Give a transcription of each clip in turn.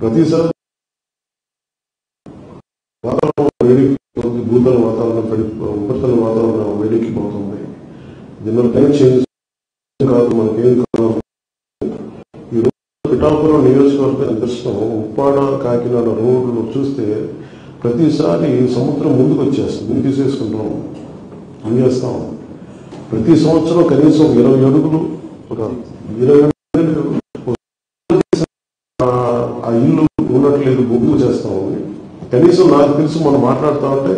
ప్రతిసారి వాతావరణం వేడెక్కిపోతుంది, భూతల వాతావరణం ఉపరితల వాతావరణం వేడెక్కిపోతుంది. దీనివల్ల క్లైమేట్ చేంజ్ కాదు, మనకేం కాదు. ఈరోజు పిఠాపురం నియోజకవర్గం దృష్టం ఉప్పాడ కాకినాడ రోడ్లు చూస్తే ప్రతిసారి సముద్రం ముందుకు వచ్చేస్తుంది, ముందు తీసేసుకుంటాం, ఏం చేస్తాం. ప్రతి సంవత్సరం కనీసం 20 అడుగులు ఒక 20 అడుగులు ఆ ఇల్లు ఉన్నట్లేదు, ముందుకు చేస్తాం. కనీసం నాకు తెలుసు మనం మాట్లాడుతూ ఉంటే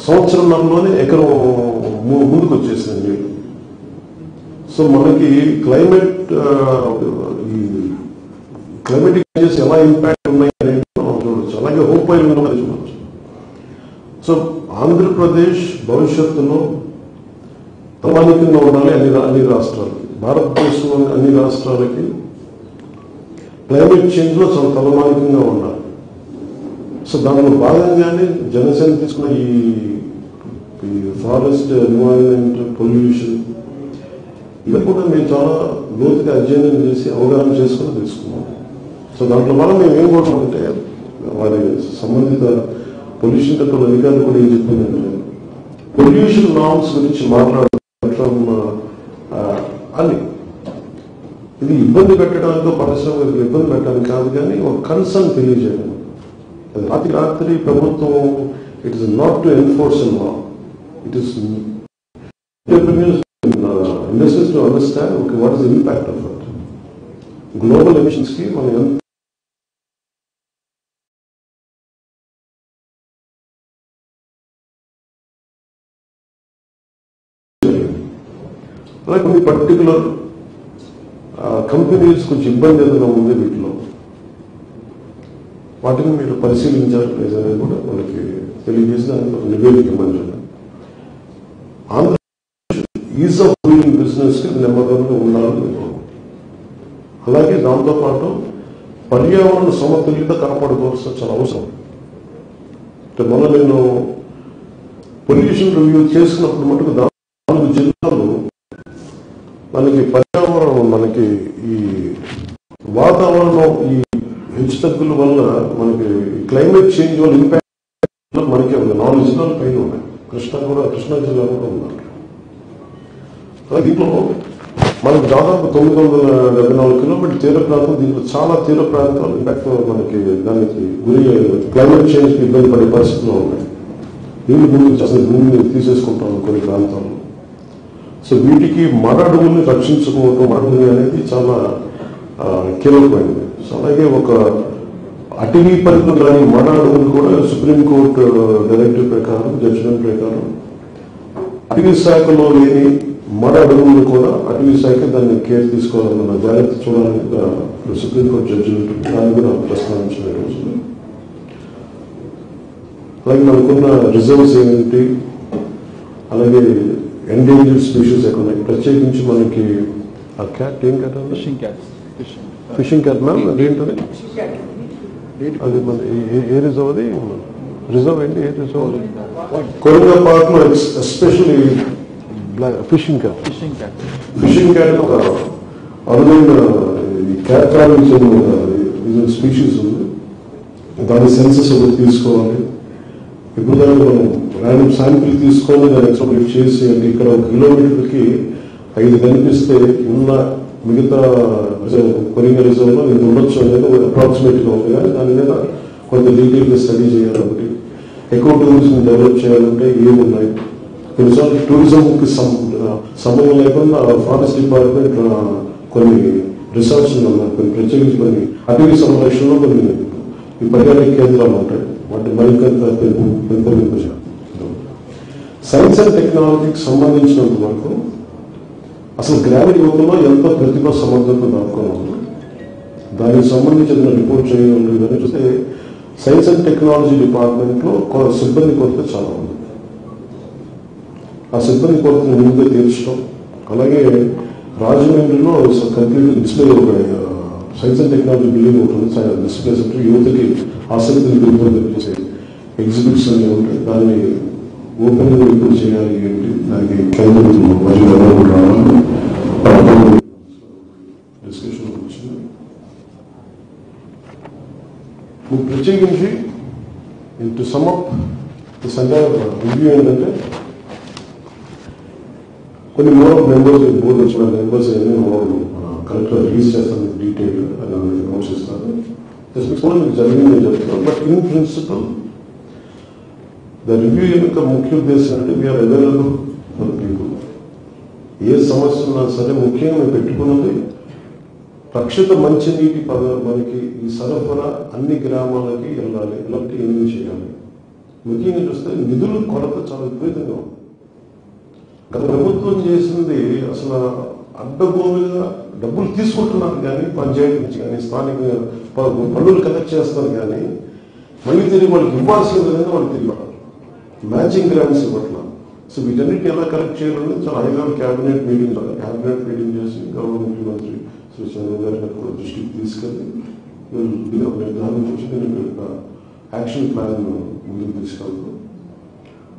సంవత్సరంలోనే ఎకరం ముందుకు వచ్చేసింది నీళ్ళు. సో మనకి క్లైమేటిక్ చేంజెస్ ఎలా ఇంపాక్ట్ ఉన్నాయి అనేది మనం చూడవచ్చు. అలాగే హోప్ వైల్ చూడవచ్చు. సో ఆంధ్రప్రదేశ్ భవిష్యత్తులో తలమానికంగా ఉండాలి అన్ని రాష్ట్రాలకి. భారతదేశంలోని అన్ని రాష్ట్రాలకి క్లైమేట్ చేంజ్ లో చాలా తలమానికంగా ఉండాలి. సో దానిలో భాగంగానే జనసేన తీసుకున్న ఈ ఫారెస్ట్ ఎన్వైరన్మెంట్, పొల్యూషన్ ఇవి కూడా మేము చాలా లోతుగా అధ్యయనం చేసి అవగాహన చేసుకుని తెలుసుకున్నాం. సో దాంట్లో వల్ల మేము ఏం కోరుకుంటే వారి సంబంధిత పొల్యూషన్ కంట్రోల్ అధికారులు కూడా ఏం చెప్పిందంటే పొల్యూషన్ నార్మ్స్ గురించి మాట్లాడటం అని ఇది ఇబ్బంది పెట్టడానికి పరిశ్రమలకు ఇబ్బంది పెట్టడానికి కాదు, కానీ ఒక కన్సర్న్ తెలియజేయడం. రాత్రి ప్రభుత్వం it is not to enforce law, it is industries to understand okay, what is the impact of it. Global emissions ki మనం అలాగే కొన్ని పర్టికులర్ కంపెనీస్ కొంచెం ఇబ్బంది ఏదైనా ఉంది వీటిలో, వాటిని మీరు పరిశీలించారు అనేది కూడా మనకి తెలియజేసిన నివేదిక ఇవ్వండి. Andhra is of doing business కి నెమ్మదిగా ఉండాలని. అలాగే దాంతోపాటు పర్యావరణ సమతుల్యత కాపాడుకోవాల్సిన చాలా అవసరం. అంటే మొన్న నేను పొల్యూషన్ రివ్యూ చేసినప్పుడు మటుకు 4 జిల్లాలు మనకి పర్యావరణం, మనకి ఈ వాతావరణం ఈ హెచ్చుతగ్గుల వల్ల మనకి క్లైమేట్ చేంజ్ వల్ల ఇంపాక్ట్ మనకి 4 జిల్లాల పైన ఉన్నాయి. కృష్ణా జిల్లా కూడా ఉన్నారు. దీంట్లో మనకు దాదాపు 974 కిలోమీటర్ తీర ప్రాంతం, దీంట్లో చాలా తీర ప్రాంతాలు ఇంపాక్ట్ మనకి దానికి గురి క్లైమేట్ చేంజ్ కి ఇబ్బంది పడే పరిస్థితుల్లో ఉన్నాయి. నీళ్లు ముందుకు అసలు భూమిని తీసేసుకుంటాం కొన్ని ప్రాంతాల్లో. సో వీటికి మర అడవుల్ని రక్షించుకోవటం, అడవులు అనేది చాలా కీలకమైనది. సో అలాగే ఒక అటవీ పరిధిలో రాని మర అడవులు కూడా సుప్రీంకోర్టు డైరెక్టివ్ ప్రకారం, జడ్జిమెంట్ ప్రకారం అటవీ శాఖలో లేని మర అడవులు కూడా అటవీ శాఖ దాన్ని కేర్ తీసుకోవాలన్న జాగ్రత్త చూడాలని సుప్రీంకోర్టు జడ్జిమెంట్ దాన్ని కూడా ప్రస్తావించిన రోజులు. అలాగే మనకున్న రిజర్వ్స్ ఏంటి, అలాగే ఎండేంజర్డ్ స్పీషీస్ ఎక్కడ ఉన్నాయి, ప్రత్యేకించి మనకి ఆ క్యాట్ ఏం క్యాట్ ఫిషింగ్ క్యాట్ మ్యామ్ అదేంటది, అది మన ఏ రిజర్వ్, అది రిజర్వ్ ఏంటి, ఏ రిజర్వ్? కొరంగపాక్ లో ఎస్పెషల్లీ ఫిషింగ్ క్యాట్ ఒక అరుదైన క్యాట్ ట్రావెలింగ్ స్పీషీస్ ఉంది. దాని సెన్సెస్ ఒకటి తీసుకోవాలి. ఇప్పుడు దాన్ని మనం ర్యాండమ్ శాంపిల్ తీసుకొని దాన్ని ఎక్స్ట్రాప్లేట్ చేసి, అంటే ఇక్కడ 1 కిలోమీటర్కి 5 కనిపిస్తే ఉన్న మిగతా కొరింగ రిజర్వ్ లో ఇది ఉండొచ్చు అనేది అప్రాక్సిమేట్ గా ఉంది. కానీ దాని మీద కొంత డీటెయిల్ గా స్టడీ చేయాలి. ఒకటి ఎకో టూరిజం డెవలప్ చేయాలంటే ఏమున్నాయి, కొన్నిసార్లు టూరిజం కి సంబంధం లేకుండా ఫారెస్ట్ డిపార్ట్మెంట్ కొన్ని రిసార్ట్స్ ఉన్నాయి, కొన్ని ప్రత్యేకించి కొన్ని అటవీ సంరక్షణలో కొన్ని ఈ పర్యాటక కేంద్రాలు ఉంటాయి, వాటి మరింత పెంపొందించాలి. సైన్స్ అండ్ టెక్నాలజీకి సంబంధించినంత వరకు అసలు గ్రామీణ యువతలో ఎంత ప్రతిభ సమర్థత దాచుకోవాలి, దానికి సంబంధించిన రిపోర్ట్ చేయడం లేదని చూస్తే సైన్స్ అండ్ టెక్నాలజీ డిపార్ట్మెంట్ లో సిబ్బంది కొరత చాలా ఉంది. ఆ సిబ్బంది కొరతను ముందుగా తీర్చడం, అలాగే రాజమండ్రిలో కంప్లీట్ డిస్ప్లే ఒక సైన్స్ అండ్ టెక్నాలజీ బిల్డింగ్ ఉంటుంది, డిస్ప్లే సెంటర్, యువతకి ఆసక్తిని పెంపొందించే ఎగ్జిబిట్స్ అన్ని ఉంటాయి. దాన్ని ఓపెన్ గా ఎప్పుడు చేయాలి ఏంటి, దానికి కేంద్రం మరియు డిస్కషన్ వచ్చింది. ప్రత్యేకించి to sum up this entire review ఏంటంటే కొన్ని మోర్ ఆఫ్ మెంబర్స్ బోర్డు వచ్చిన మెంబర్స్ ఏమి కలెక్టర్ రిలీజ్ చేస్తాను డీటెయిల్ అని అనౌన్స్ చేస్తాను. మీకు జరిగింది చెప్తాను. But in principle the review యొక్క ముఖ్య ఉద్దేశం అంటే వీఆర్ అవైలబుల్ ఫర్ పీపుల్. ఏ సమస్య ఉన్నా సరే ముఖ్యంగా మేము పెట్టుకున్నది రక్షిత మంచినీటి మనకి ఈ సరఫరా అన్ని గ్రామాలకి వెళ్ళాలి, ఇలాంటి ఏమేమి చేయాలి. ముఖ్యంగా చూస్తే నిధుల కొరత చాలా విపరీతంగా ఉంది. గత ప్రభుత్వం చేసింది అసలు అడ్డగోలుగా డబ్బులు తీసుకుంటున్నారు కానీ పంచాయతీ నుంచి కానీ స్థానిక పన్నులు కలెక్ట్ చేస్తారు కానీ మళ్ళీ తిరిగి వాళ్ళకి ఇవ్వాల్సిన విధంగా వాళ్ళు తిరిగి పడాలి. Matching grants ఇవ్వట్లా. సో వీటన్నిటిని ఎలా కలెక్ట్ చేయాలని చాలా హైలెవెల్ క్యాబినెట్ మీటింగ్ చేసి గౌరవ ముఖ్యమంత్రి శ్రీ చంద్రబాబు గారిని కూడా దృష్టికి తీసుకెళ్ళి దాని నుంచి నేను యాక్షన్ ప్లాన్ ముందుకు తీసుకెళ్తాను.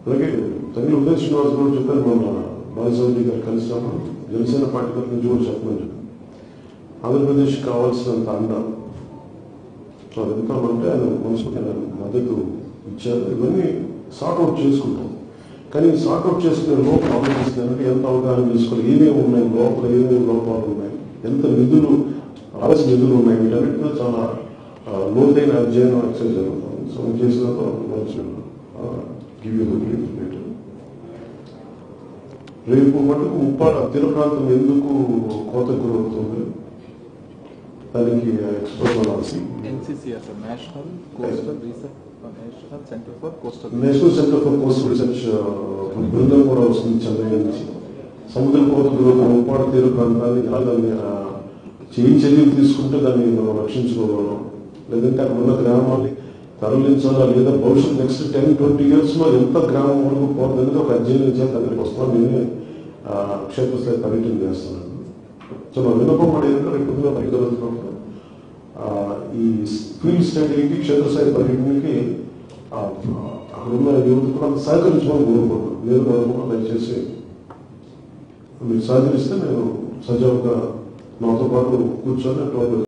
అలాగే తగిన ఉదయ్ శ్రీనివాస్ కూడా చెప్పారు, మన బాలసౌరి గారు కలిసినప్పుడు జనసేన పార్టీ తరఫు నుంచి కూడా చెప్పమని చెప్పారు. ఆంధ్రప్రదేశ్ కావాల్సినంత అండ వెళ్తామంటే ఆయన మనసుకి మద్దతు ఇచ్చారు. ఇవన్నీ సార్ట్అవుట్ చేసుకుంటాం. కానీ సార్ట్అవుట్ చేసుకునే లోపల ఆలోచిస్తున్నారంటే ఎంత అవగాహన చేసుకోవాలి, ఏమేమి ఉన్నాయి లోపల, ఏమేమి లోపాలు ఉన్నాయి, ఎంత నిధులు ఆలస్య నిధులు ఉన్నాయి, వీటన్నిటిలో చాలా లోతైన అధ్యయనం ఎక్సైజ్ జరుగుతుంది. సో చేసినప్పుడు రేపు మటుకు ఉప్పాడ తీర ప్రాంతం ఎందుకు కోత గురవుతుంది దానికి ఎక్స్పర్ట్ అనాల్సి National Centre for Coastal Research బృందం కూడా వస్తుంది చెన్నై నుంచి. సముద్ర కోత గురవుతున్న ఉప్పాడ తీర ప్రాంతాన్ని ఎలా దాన్ని చర్యలు తీసుకుంటే దాన్ని మనం రక్షించుకోగలం, లేదంటే అక్కడ ఉన్న గ్రామాన్ని తరలించాలా, లేదా భవిష్యత్ నెక్స్ట్ 10-20 years లో ఎంత గ్రామం వరకు పోతుందని ఒక అధ్యయనం చేసి అక్కడికి వస్తాను. నేనే క్షేత్రస్థాయి పర్యటన చేస్తున్నాను. సో నా విన్నపం కూడా ఏంటంటే రేపు పొద్దున పర్యటన ఈ ఫీల్డ్ స్టడీకి క్షేత్రస్థాయి పర్యటనకి అక్కడున్న యువత కూడా సహకరించమని కోరుకుంటున్నాను. నేను కూడా దయచేసి మీరు సహకరిస్తే నేను సజావుగా నాతో పాటు కూర్చొని